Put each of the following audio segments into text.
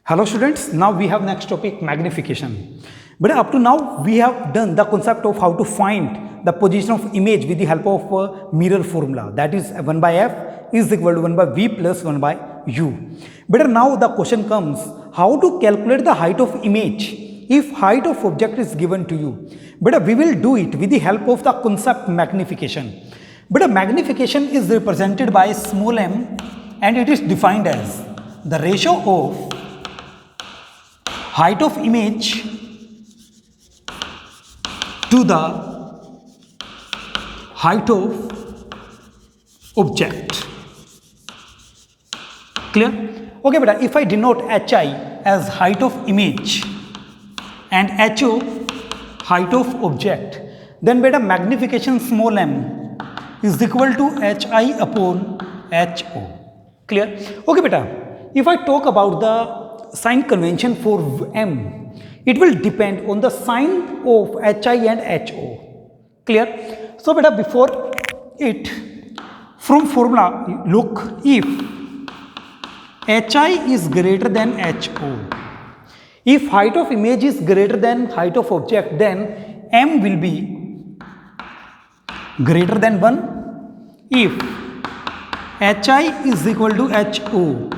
Hello students, now we have next topic magnification. But up to now we have done the concept of how to find the position of image with the help of a mirror formula, that is 1 by f is equal to 1 by v plus 1 by u. But now the question comes, how to calculate the height of image if height of object is given to you. But we will do it with the help of the concept magnification. But magnification is represented by small m and it is defined as the ratio of height of image to the height of object. Clear? Okay, beta, if I denote hi as height of image and ho height of object, then beta magnification small m is equal to hi upon ho. Clear? Okay, beta, if I talk about the sign convention for m, it will depend on the sign of hi and ho. Clear? So beta, before it, from formula, look, if hi is greater than ho, if height of image is greater than height of object, then m will be greater than 1. If hi is equal to ho,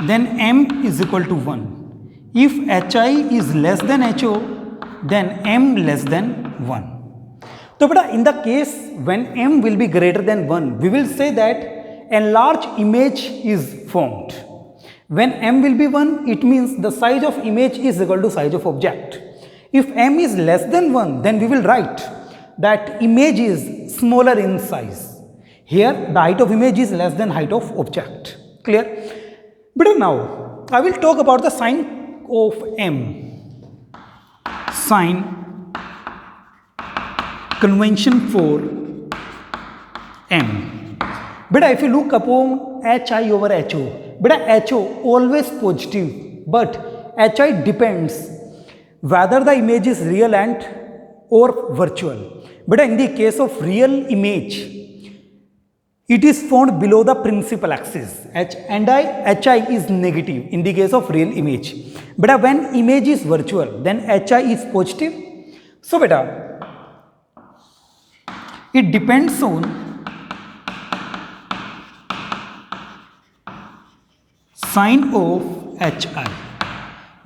then m is equal to 1. If hi is less than ho, then m less than 1. So beta, in the case when m will be greater than 1, we will say that enlarged image is formed. When m will be 1, it means the size of image is equal to size of object. If m is less than 1, then we will write that image is smaller in size. Here the height of image is less than height of object. Clear? But now I will talk about the sign of m. Sign convention for m. But if you look upon hi over ho, but ho always positive, but hi depends whether the image is real and or virtual. But in the case of real image, it is found below the principal axis, and hi is negative in the case of real image. But when image is virtual, then hi is positive. So beta, it depends on sign of H I.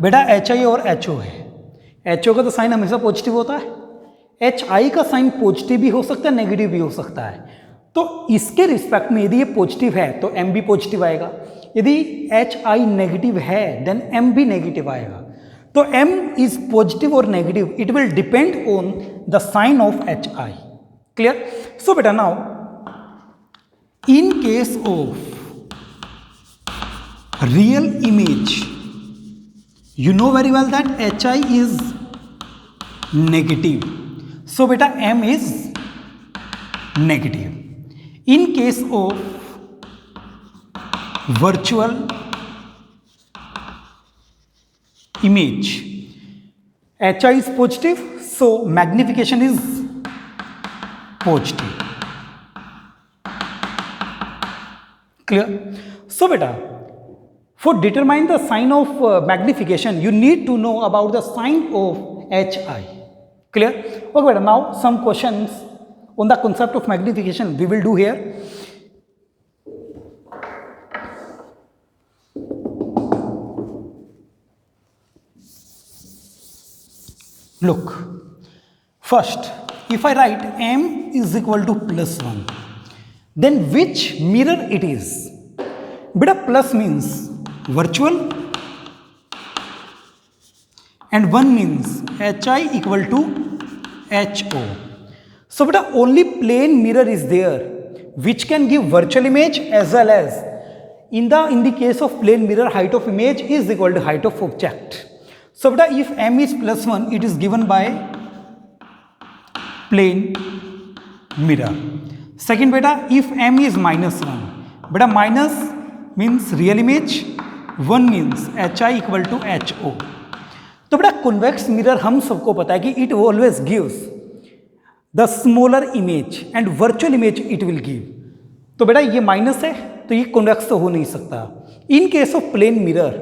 बेटा H आई और H O है, H O का तो sign हमेशा positive होता है, H I का sign positive भी हो सकता है, नेगेटिव भी हो सकता है. तो इसके रिस्पेक्ट में यदि ये पॉजिटिव है तो एम भी पॉजिटिव आएगा, यदि एच आई नेगेटिव है देन एम भी नेगेटिव आएगा. तो एम इज पॉजिटिव और negative, it will depend on the sign of H I. Clear? So बेटा, now in case of real image, you know very well that hi is negative, so beta m is negative. In case of virtual image, hi is positive, so magnification is positive. Clear? So beta, for determine the sign of magnification, you need to know about the sign of hi. Clear? Okay, better. Now some questions on the concept of magnification we will do here. Look, first, if I write m is equal to plus 1, then which mirror it is? Beta, plus means virtual and 1 means hi equal to ho. So beta, only plane mirror is there which can give virtual image as well as in the case of plane mirror, height of image is equal to height of object. So beta, if m is plus 1, it is given by plane mirror. Second beta, if m is minus 1, beta minus means real image, 1 means hi equal to ho. तो बेटा convex mirror हम सबको पता है कि it always gives the smaller image and virtual image it will give. तो बेटा ये माइनस है तो ये कॉन्वेक्स तो हो नहीं सकता. In case of plane mirror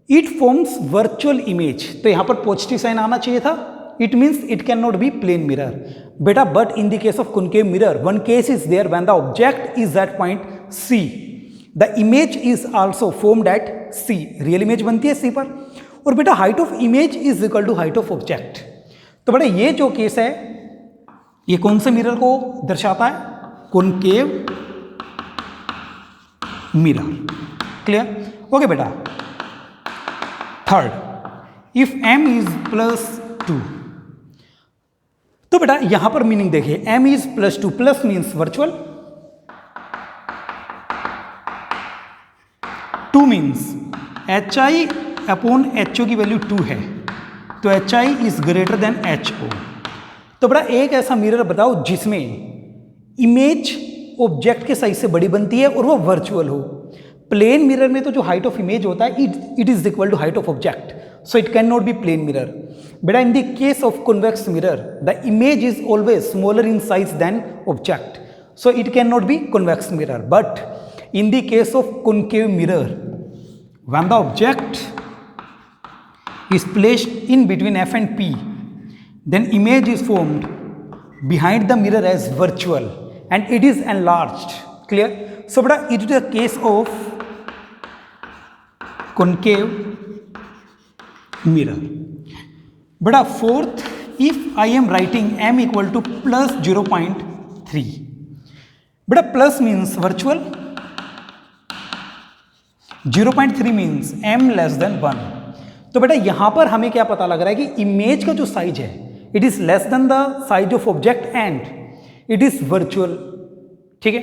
it forms virtual image, तो यहां पर पॉजिटिव साइन आना चाहिए था, it means it can not be plane mirror बेटा, but in the case of concave mirror one case is there when the object is at point C, the image is also formed at C, real image बनती है C पर, और बेटा height of image is equal to height of object. तो बेटा ये जो case है ये कौन से मिरर को दर्शाता है, कॉनकेव मिरर, क्लियर, ओके बेटा। थर्ड, इफ m इज +2, तो बेटा यहां पर मीनिंग देखिए, m is +2, plus means virtual, 2 means hi upon ho की वैल्यू 2 है, तो hi is greater than ho। तो बेटा एक ऐसा मिरर बताओ जिसमें इमेज ऑब्जेक्ट के साइज से बड़ी बनती है और वो वर्चुअल हो। प्लेन मिरर में तो जो हाइट ऑफ इमेज होता है it is equal to height of object, so it can not be plane mirror. बेटा in the case of convex mirror the image is always smaller in size than object, so it can not be convex mirror. But in the case of concave mirror when the object is placed in between f and p, then image is formed behind the mirror as virtual and it is enlarged, clear? So beta it is a case of concave mirror. Beta fourth, if I am writing m equal to plus 0.3, beta plus means virtual, 0.3 means m less than 1। तो बेटा यहां पर हमें क्या पता लग रहा है कि इमेज का जो साइज है it is less than the size of object and it is virtual, ठीक है।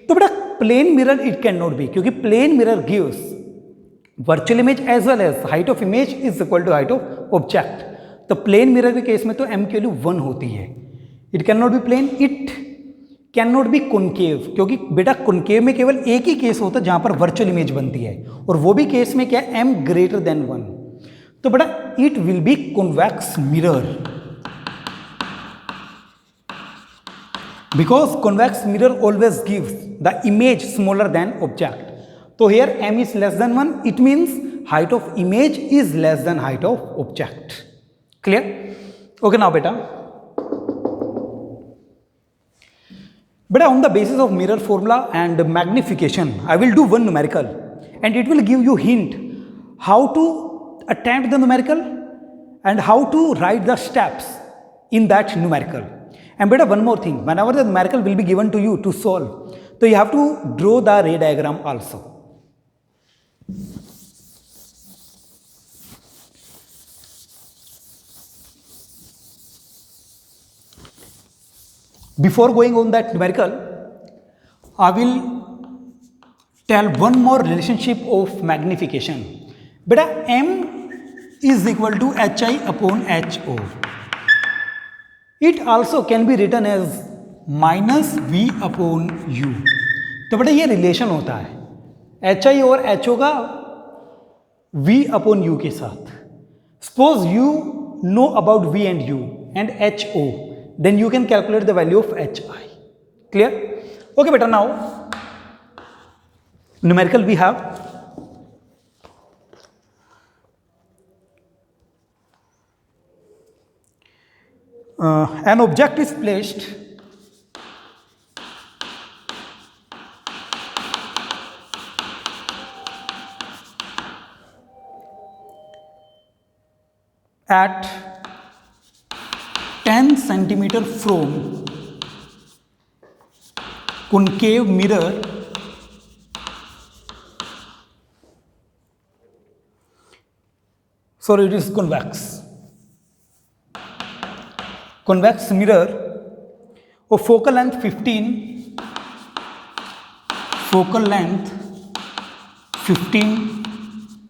तो बेटा plane mirror it can not be, क्योंकि plane mirror gives virtual image as well as height of image is equal to height of object. तो plane mirror के case में तो m की वैल्यू 1 होती है, it can not be plane, it can not be concave, क्योंकि बेटा concave में केवल एक ही केस होता है जहां पर वर्चुअल इमेज बनती है, और वो भी केस में क्या है, m ग्रेटर देन 1। तो बेटा it will be convex mirror, because convex mirror always gives the image smaller than object. तो here m is less than 1, it means height of image is less than height of object, clear, okay. Now बेटा on the basis of mirror formula and magnification I will do one numerical and it will give you hint how to attempt the numerical and how to write the steps in that numerical. And beta one more thing, whenever the numerical will be given to you to solve, so you have to draw the ray diagram also. Before going on that numerical, I will tell one more relationship of magnification. Beta m is equal to hi upon ho. It also can be written as minus v upon u. तो बेटा ये relation होता है hi और ho का v upon u के साथ। Suppose you know about v and u and ho, then you can calculate the value of hi, clear? Okay beta, now numerical we have an object is placed at 10 centimeter from concave mirror sorry it is convex mirror of focal length 15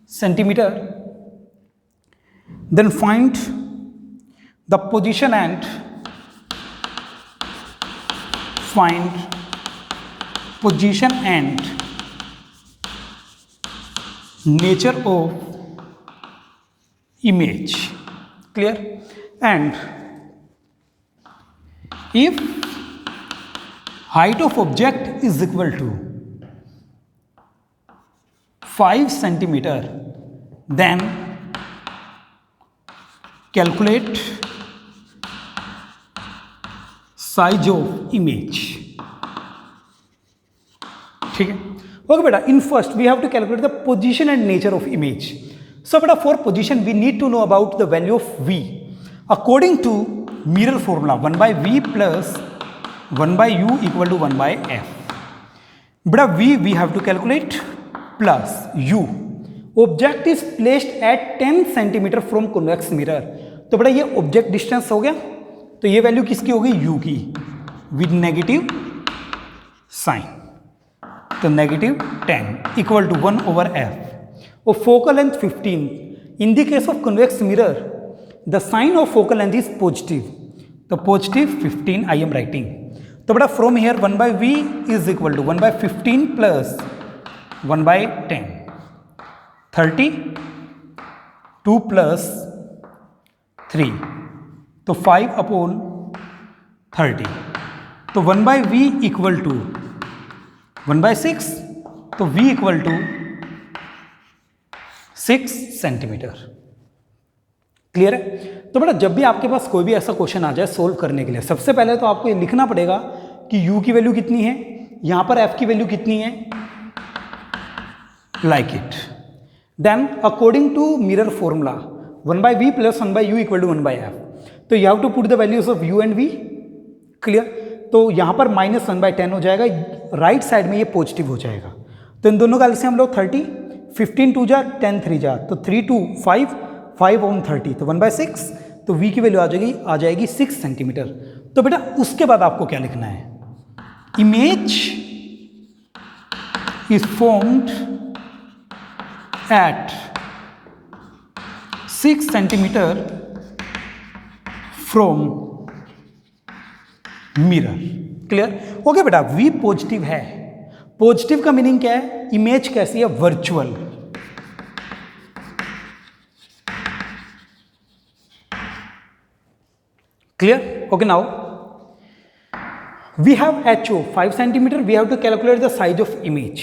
centimeter, then find the position and nature of image, clear? And if height of object is equal to 5 centimeter, then calculate size of image. ठीक है, okay बेटा. In first we have to calculate the position and nature of image. So बेटा for position we need to know about the value of v according to mirror formula 1/v plus 1/u equal to 1/f. बेटा v have to calculate plus u. Object is placed at 10 centimetre from convex mirror. तो बेटा ये object distance हो गया, तो ये value किसकी होगी, u की, विद नेगेटिव साइन. तो नेगेटिव 10 इक्वल टू 1/f. और focal length 15. In the case of convex mirror the sign of focal length is positive. तो पॉजिटिव 15 आई एम राइटिंग. तो बेटा from here 1/v is equal to 1/15 plus 1/10. 30 2 plus 3 तो 5/30. तो 1/v equal to 1/6. तो v equal to 6 centimetre. Clear है. तो बेटा जब भी आपके पास कोई भी ऐसा क्वेश्चन आ जाए सोल्व करने के लिए, सबसे पहले तो आपको ये लिखना पड़ेगा कि u की वैल्यू कितनी है, यहां पर f की वैल्यू कितनी है, like it. Then according to mirror formula 1/v plus 1/u equal to 1/f. तो you have to put the values of u and v. Clear. तो यहां पर -1/10 हो जाएगा, राइट साइड में ये पॉजिटिव हो जाएगा. तो इन दोनों का से हम लोग 30, 15 2 जा 10 3 जा, तो 3 2 5 5 on 30 तो 1/6. तो v की वैल्यू आ जाएगी 6 सेंटीमीटर. तो बेटा उसके बाद आपको क्या लिखना है, image is formed at 6 centimetre from mirror. Clear. Okay बेटा v पॉजिटिव है. पॉजिटिव का मीनिंग क्या है, इमेज कैसी है, virtual. Clear. Okay now we have HO 5 centimetre. We have to calculate the size of image.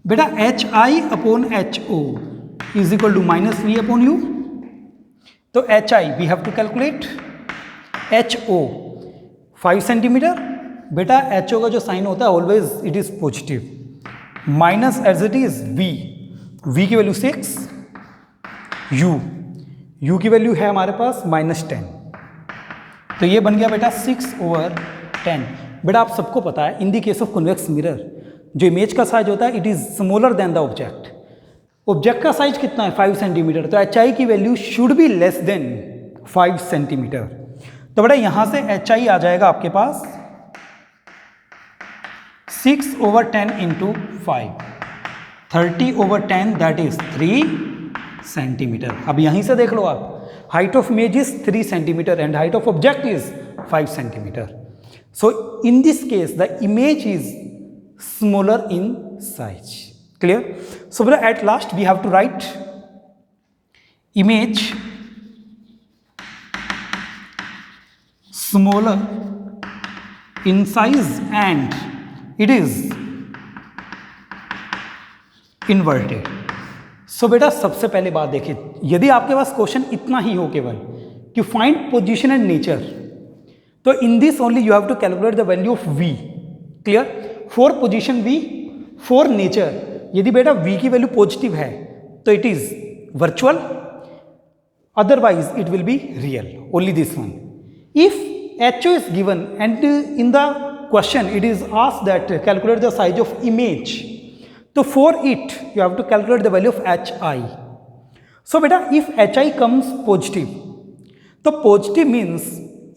बेटा HI/HO is equal to -v/u. तो HI we have to calculate. HO 5 centimetre. बेटा HO का जो sign होता है always it is positive, minus as it is v की value 6, u की value है हमारे पास -10. तो ये बन गया बेटा 6/10. बेटा आप सबको पता है इन the case of convex mirror जो इमेज का साइज होता है it is smaller than the object. Object का साइज कितना है 5 सेंटीमीटर. तो HI की value should be less than 5 centimetre. तो बेटा यहां से HI आ जाएगा आपके पास 6/10 इंटू 5, 30/10 दैट इज 3 सेंटीमीटर. अब यहीं से देख लो आप, height of image is 3 centimetre and height of object is 5 centimetre. So in this case the image is smaller in size. Clear. So बेटा at last we have to write image smaller in size and it is inverted. So बेटा सबसे पहले बात देखिए, यदि आपके पास question इतना ही हो केवल कि फाइंड पोजीशन एंड नेचर, तो in this only you have to calculate the value of v. Clear. For position v, for nature यदि बेटा v की वैल्यू पॉजिटिव है तो it is virtual, otherwise it will be real. Only this one. If HO is given and in the question it is asked that calculate the size of image, so for it you have to calculate the value of HI. So beta if HI comes positive, तो positive means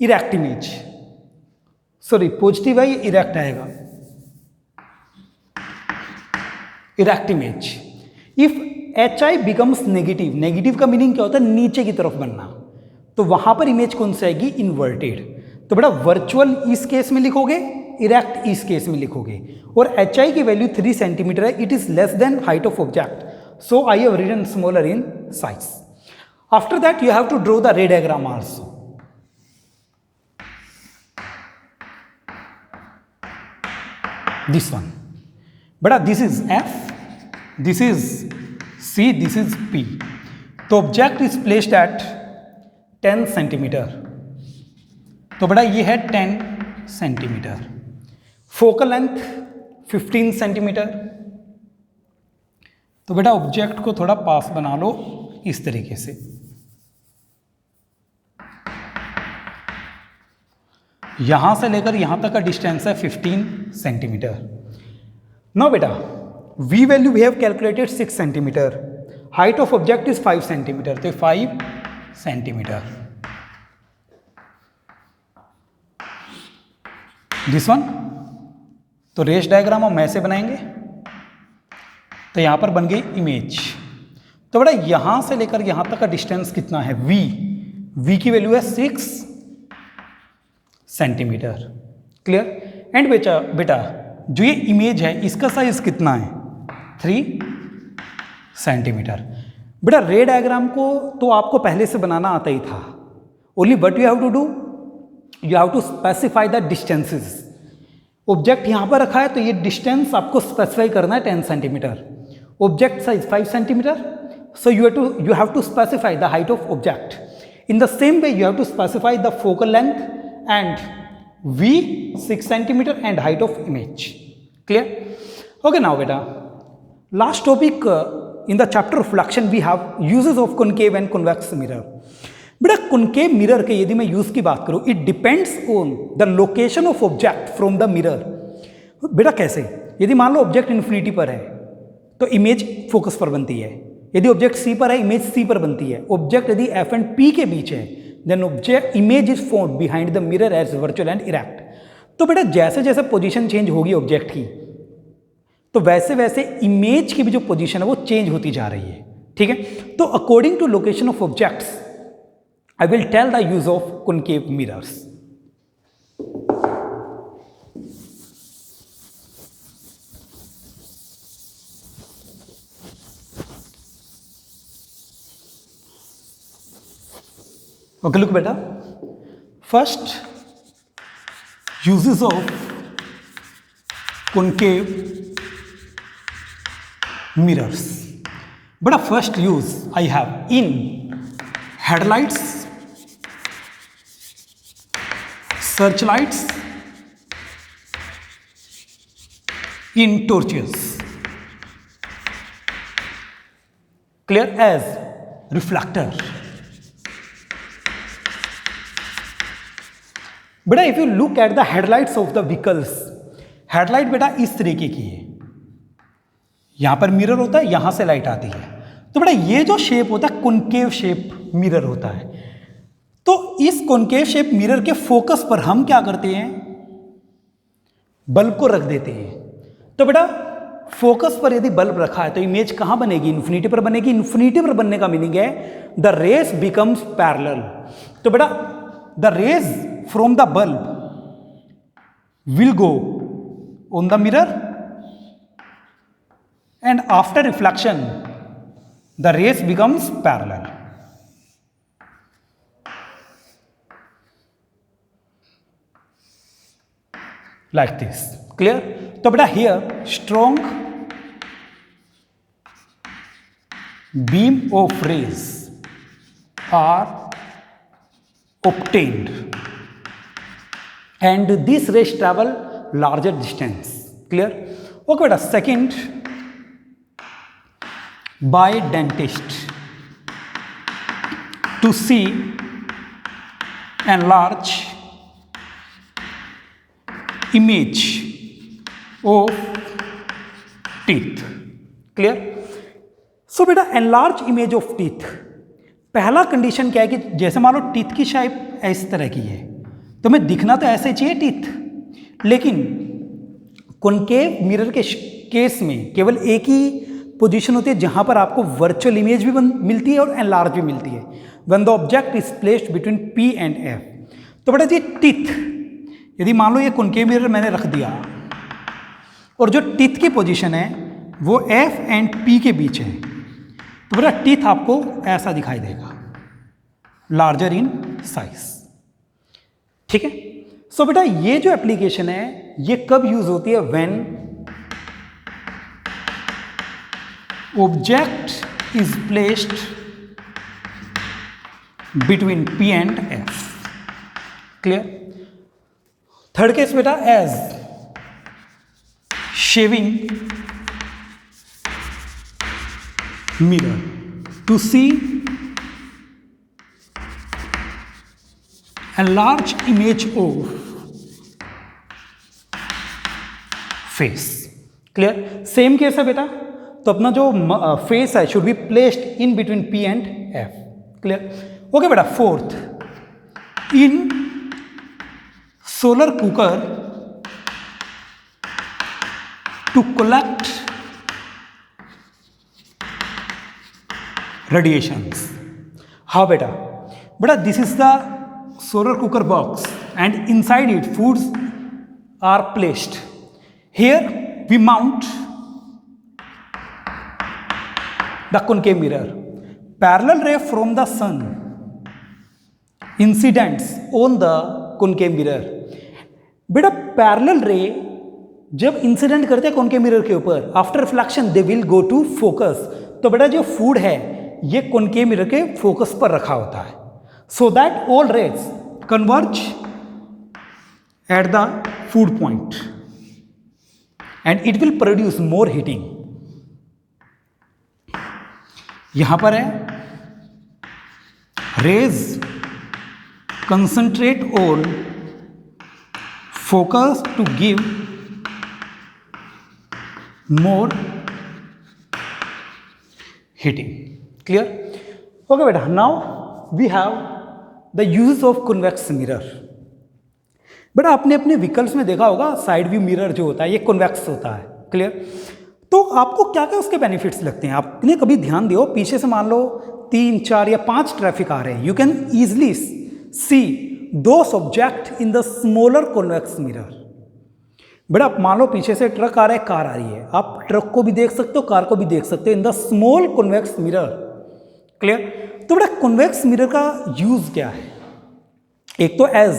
erect image. Sorry, positive है, erect आएगा, erect image. If HI becomes negative, negative का meaning क्या होता है, नीचे की तरफ बनना, तो वहां पर इमेज कौन सी आएगी, इन्वर्टेड. तो बेटा वर्चुअल इस केस में लिखोगे, इरेक्ट इस केस में लिखोगे. और HI की वैल्यू 3 सेंटीमीटर है, it is less than height of object, so I have written smaller in size. After that you have to draw the ray diagram also. This one बेटा, this is F, this is C, this is P. तो object is placed at 10 centimetre, तो बेटा ये है 10 centimetre. Focal length 15 centimetre. तो बेटा object को थोड़ा पास बना लो इस तरीके से। यहां से लेकर यहां तक का डिस्टेंस है 15 सेंटीमीटर। नाउ बेटा V value we have calculated 6 centimetre, height of object is 5 centimetre, तो 5 सेंटीमीटर। दिस वन, तो रेस डायग्राम हम ऐसे बनाएंगे, तो यहां पर बन गई इमेज। तो बेटा यहां से लेकर यहां तक का डिस्टेंस कितना है, v की वैल्यू है 6 सेंटीमीटर। क्लियर। एंड बेटा जो ये इमेज है इसका साइज कितना है, 3 सेंटीमीटर। बेटा रे डायग्राम को तो आपको पहले से बनाना आता ही था, only what you have to do, you have to specify the distances. Object यहां पर रखा है तो ये डिस्टेंस आपको स्पेसिफाई करना है 10 centimetre, object size 5 centimetre, so you have to specify the height of object. In the same way you have to specify the focal length and v 6 centimeter and height of image. Clear? Okay, now beta last topic in the chapter of reflection we have uses of concave and convex mirror. बेटा concave mirror के यदि मैं use की बात करूं, it depends on the location of object from the mirror. बेटा कैसे, यदि मान लो ऑब्जेक्ट इन्फिनिटी पर है तो इमेज फोकस पर बनती है, यदि ऑब्जेक्ट सी पर है इमेज सी पर बनती है, ऑब्जेक्ट यदि एफ एंड पी के बीच है then object image is found behind the mirror as virtual and erect. तो बेटा जैसे जैसे पोजीशन चेंज होगी ऑब्जेक्ट की, तो वैसे वैसे इमेज की भी जो पोजीशन है वो चेंज होती जा रही है। ठीक है, तो according to location of objects I will tell the use of concave mirrors. Okay, look beta. First, uses of concave mirrors. Beta, first use I have in headlights, searchlights, in torches. Clear? As reflector. बेटा if you look at the headlights of the vehicles, headlight बेटा इस तरीके की है, यहां पर mirror होता है, यहां से लाइट आती है, तो बेटा ये जो शेप होता है कॉनकेव शेप मिरर होता है। तो इस कॉनकेव शेप मिरर के फोकस पर हम क्या करते हैं, बल्ब को रख देते हैं। तो बेटा फोकस पर यदि बल्ब रखा है तो इमेज कहां बनेगी, इन्फिनिटी पर बनेगी। इन्फिनिटी पर बनने का मीनिंग है द रेस बिकम्स पैरेलल। तो बेटा the rays from the bulb will go on the mirror and after reflection the rays becomes parallel. Like this. Clear? तो बेटा here strong beam of rays are obtained and these rays travel larger distance. Clear? Okay beta, second, by dentist to see enlarge image of teeth. Clear? So beta enlarge image of teeth, पहला condition क्या है कि जैसे मान लो teeth की shape इस तरह की है, तो मैं दिखना तो ऐसे चाहिए टीथ, लेकिन कॉनकेव मिरर के केस में केवल एक ही पोजीशन होती है जहां पर आपको वर्चुअल इमेज भी मिलती है और एनलार्ज भी मिलती है, when the object is placed between P and F. तो बेटा जी टीथ, यदि मान लो ये कॉनकेव मिरर मैंने रख दिया और जो टीथ की पोजीशन है वो एफ एंड पी के बीच है, तो बेटा टीथ आपको ऐसा दिखाई देगा, लार्जर इन साइज। ठीक है, सो बेटा ये जो एप्लीकेशन है ये कब यूज होती है, when object is placed between P and F. Clear? Third case beta, as shaving mirror to see a large image of face. Clear? Same case है बेटा, तो अपना जो फेस है should be placed in between P and F. Clear? Okay बेटा. Fourth, in solar cooker to collect radiations. How beta? Beta, this is the solar cooker box and inside it foods are placed. Here we mount the concave mirror. Parallel ray from the sun incidents on the concave mirror. बेटा parallel ray जब incident करते हैं concave mirror के ऊपर, after reflection they will go to focus. तो बेटा जो food है ये कॉनकेव मिरर के फोकस पर रखा होता है, so that all rays converge at the food point and it will produce more heating. यहां पर है rays concentrate on focus to give more heating. Clear? Okay बेटा. Now we have the use of convex mirror. बेटा आपने अपने vehicles में देखा होगा साइड व्यू मिरर जो होता है ये कन्वेक्स होता है. क्लियर? तो आपको क्या क्या उसके बेनिफिट्स लगते हैं? आपने कभी ध्यान दियो, पीछे से मान लो 3, 4 या 5 ट्रैफिक आ रहे हैं, you can easily see those object in the smaller convex mirror. बेटा आप मान लो पीछे से ट्रक आ रहा है, कार आ रही है, आप ट्रक को भी देख सकते हो, कार को भी देख सकते हो in the small convex mirror. Clear? तो बेटा कन्वेक्स मिरर का यूज क्या है? एक तो as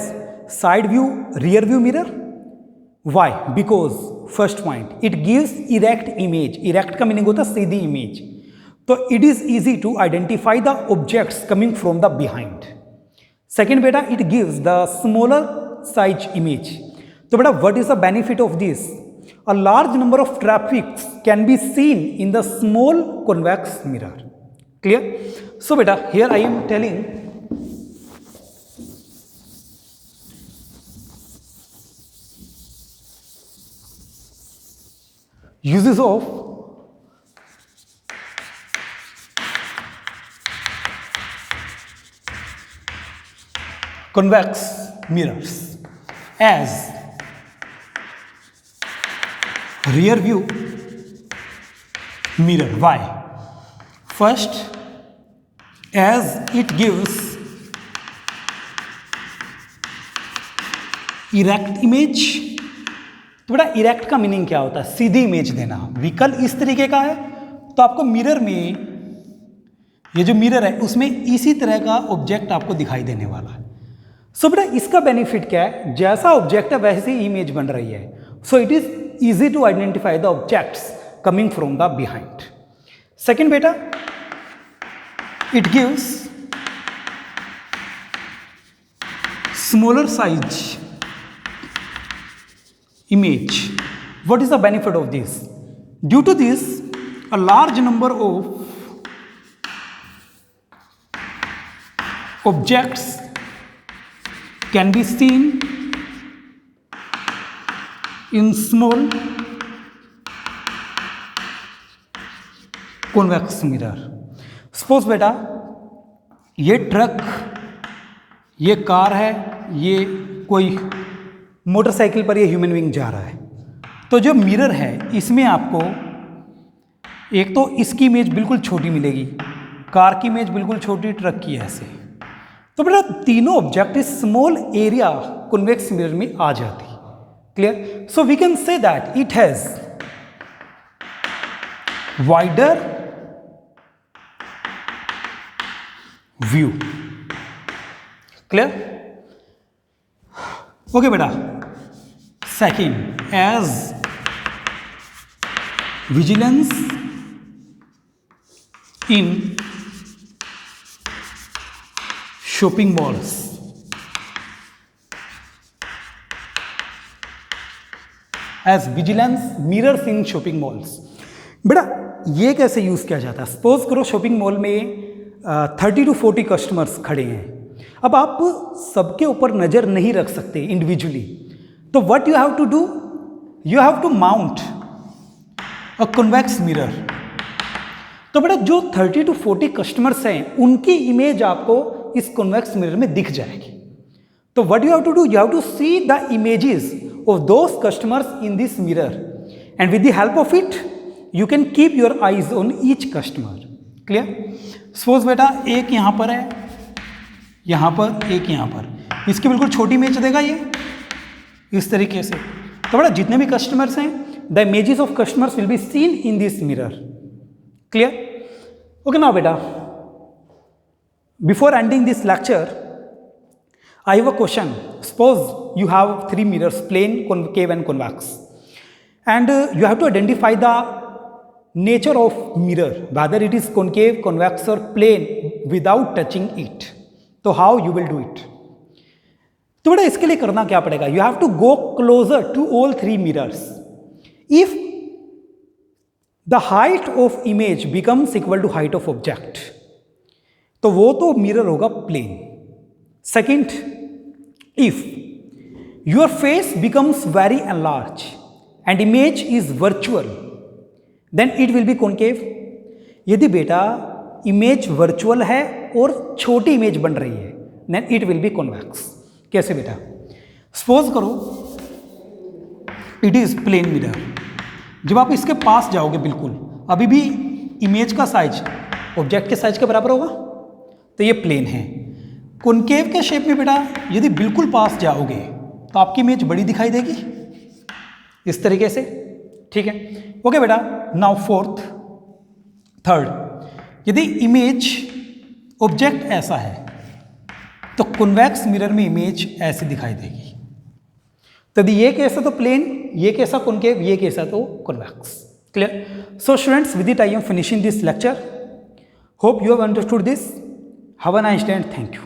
side view rear view mirror. Why? Because first point it gives erect image. Erect का मीनिंग होता है सीधी इमेज. तो it is easy to identify the objects coming from the behind. Second बेटा it gives the smaller size image. तो बेटा what is the benefit of this? A large number of traffics can be seen in the small convex mirror. Clear? So beta here I am telling uses of convex mirrors as rear view mirror. Why? First, as it gives erect image. तो बेटा erect का meaning क्या होता है? सीधी image देना. Vehicle इस तरीके का है तो आपको मिरर में, ये जो मिरर है उसमें इसी तरह का ऑब्जेक्ट आपको दिखाई देने वाला है. सो बेटा इसका बेनिफिट क्या है? जैसा ऑब्जेक्ट है वैसी ही इमेज बन रही है. So it is easy to identify the objects coming from the behind. Second beta, it gives smaller size image. What is the benefit of this? Due to this, a large number of objects can be seen in small convex mirror. Suppose बेटा ये truck, ये car है, ये कोई motorcycle पर ये human being जा रहा है. तो जो मिरर है इसमें आपको एक तो इसकी इमेज बिल्कुल छोटी मिलेगी, कार की इमेज बिल्कुल छोटी, ट्रक की ऐसे. तो बेटा तीनों ऑब्जेक्ट इस स्मॉल एरिया कन्वेक्स मिरर में आ जाती. Clear? So we can say that it has wider view. Clear? Okay beta. Second, as vigilance in shopping malls, as vigilance mirrors in shopping malls. बेटा ये कैसे यूज किया जाता है? Suppose करो shopping mall में 30 to 40 कस्टमर्स खड़े हैं। अब आप सबके ऊपर नजर नहीं रख सकते इंडिविजुअली, तो what you have to do, you have to mount a convex mirror. तो बेटा जो 30 to 40 कस्टमर्स हैं उनकी इमेज आपको इस कन्वेक्स मिरर में दिख जाएगी। तो what you have to do, you have to see the images of those customers in this mirror and with the help of it you can keep your eyes on each customer. Clear? Suppose बेटा एक यहाँ पर है, यहाँ पर एक यहाँ पर, इसकी बिल्कुल छोटी इमेज देगा ये इस तरीके से। तो बेटा जितने भी कस्टमर्स हैं the images of customers will be seen in this mirror. Clear? Okay now बेटा, before ending this lecture I have a question. Suppose you have 3 mirrors, plane, concave and convex, and you have to identify the nature of mirror, whether it is concave, convex or plane without touching it. So how you will do it? तो बेटा इसके लिए करना क्या पड़ेगा? You have to go closer to all 3 mirrors. If the height of image becomes equal to height of object, तो वो तो मिरर होगा plane. Second, if your face becomes very enlarged and image is virtual, then it will be concave. यदि बेटा image virtual है और छोटी image बन रही है then it will be convex. कैसे बेटा? सपोज करो इट इज प्लेन मिरर, जब आप इसके पास जाओगे बिल्कुल अभी भी इमेज का साइज ऑब्जेक्ट के साइज के बराबर होगा, तो ये प्लेन है। कॉनकेव के शेप में बेटा यदि बिल्कुल पास जाओगे तो आपकी इमेज बड़ी दिखाई देगी इस तरीके से। ठीक है? ओके बेटा, नाउ फोर्थ, थर्ड, यदि इमेज ऑब्जेक्ट ऐसा है तो कॉन्वेक्स मिरर में इमेज ऐसे दिखाई देगी। तो यदि ये केस है तो प्लेन, ये कैसा कॉनकेव, ये कैसा तो convex. Clear? So students, with it I am finishing this lecture. Hope you have understood this. Have a nice day and thank you.